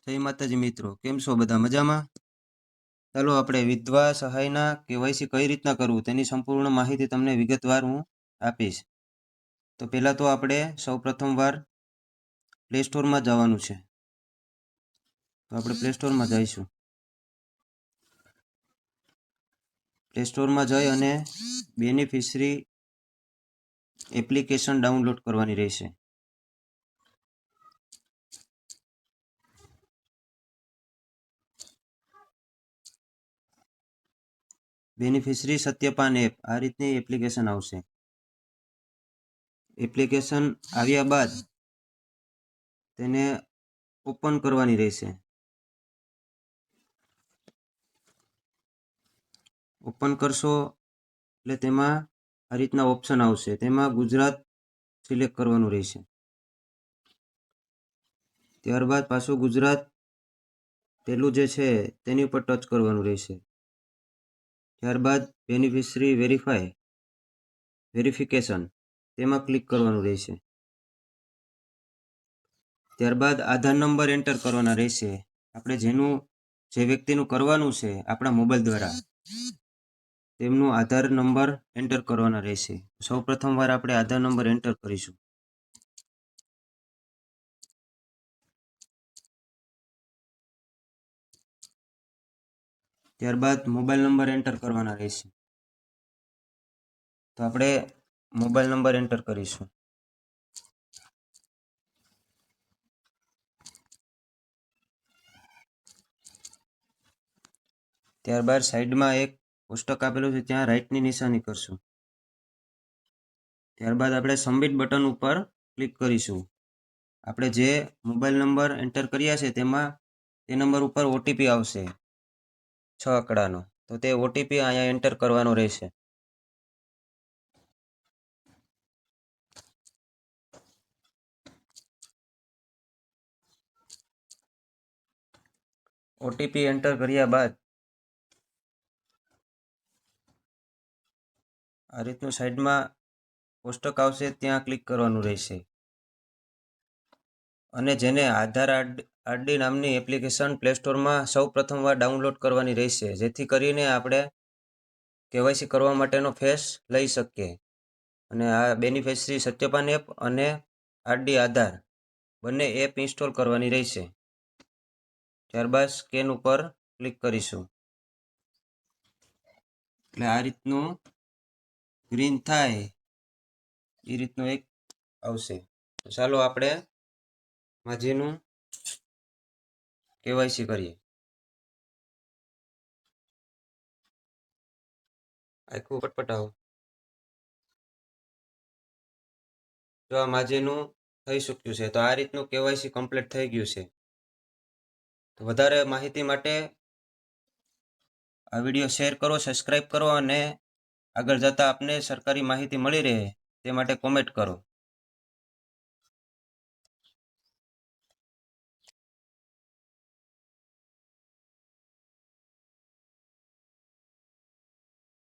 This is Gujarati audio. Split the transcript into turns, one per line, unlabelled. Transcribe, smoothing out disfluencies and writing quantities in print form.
જય માતાજી મિત્રો, કેમ છો બધા મજામાં? ચાલો આપણે વિધવા સહાયના કેવાયસી કઈ રીતના કરવું તેની સંપૂર્ણ માહિતી તમને વિગતવાર હું આપીશ. તો પહેલાં તો આપણે સૌપ્રથમ વાર પ્લે સ્ટોરમાં જવાનું છે. તો આપણે પ્લે સ્ટોરમાં જઈશું. પ્લે સ્ટોરમાં જઈ અને બેનિફિશરી એપ્લિકેશન ડાઉનલોડ કરવાની રહેશે. બેનિફિશરી સત્યપાન એપ આ રીતની એપ્લિકેશન આવશે. એપ્લિકેશન આવ્યા બાદ તેને ઓપન કરવાની રહેશે. ઓપન કરશો એટલે તેમાં આ રીતના ઓપ્શન આવશે. તેમાં ગુજરાત સિલેક્ટ કરવાનું રહેશે. ત્યારબાદ પાછું ગુજરાત પેલું જે છે તેની ઉપર ટચ કરવાનું રહેશે. ત્યારબાદ બેનિફિશરી વેરિફિકેશન તેમાં ક્લિક કરવાનું રહેશે. ત્યારબાદ આધાર નંબર એન્ટર કરવાના રહેશે. આપણે જે વ્યક્તિનું કરવાનું છે આપણા મોબાઈલ દ્વારા તેમનું આધાર નંબર એન્ટર કરવાના રહેશે. સૌપ્રથમ વાર આપણે આધાર નંબર એન્ટર કરીશું. ત્યારબાદ મોબાઈલ નંબર એન્ટર કરવાના રહેશે. તો આપણે મોબાઈલ નંબર એન્ટર કરીશું. ત્યારબાદ સાઈડમાં એક કોષ્ટક આપેલું છે ત્યાં રાઈટની નિશાની કરશું. ત્યારબાદ આપણે સબમિટ બટન ઉપર ક્લિક કરીશું. આપણે જે મોબાઈલ નંબર એન્ટર કર્યા છે તેમાં તે નંબર ઉપર ઓટીપી આવશે 6 આંકડાનો. તો તે ઓટીપી અહીંયા એન્ટર કરવાનો રહેશે. ઓટીપી એન્ટર કર્યા બાદ આ રીતનું સાઈડમાં કોષ્ટક આવશે ત્યાં ક્લિક કરવાનું રહેશે. અને જેને આધાર આરડી નામની એપ્લિકેશન પ્લે સ્ટોરમાં સૌ પ્રથમવાર ડાઉનલોડ કરવાની રહેશે, જેથી કરીને આપણે કેવાયસી કરવા માટેનો ફેસ લઈ શકીએ. અને આ બેનિફિશરી સત્યપાન એપ અને આરડી આધાર બંને એપ ઇન્સ્ટોલ કરવાની રહેશે. ત્યારબાદ સ્કેન ઉપર ક્લિક કરીશું એટલે આ રીતનું ગ્રીન થાય એ રીતનું એક આવશે. તો ચાલો આપણે માજીનું કેવાયસી કરીએ. આખું પટપટાવો. જો આ માજીનું થઈ ચૂક્યું છે. તો આ રીતનું કેવાયસી કમ્પ્લીટ થઈ ગયું છે. તો વધારે માહિતી માટે આ વિડીયો શેર કરો, સબસ્ક્રાઈબ કરો અને આગળ જતાં આપને સરકારી માહિતી મળી રહે તે માટે કોમેન્ટ કરો.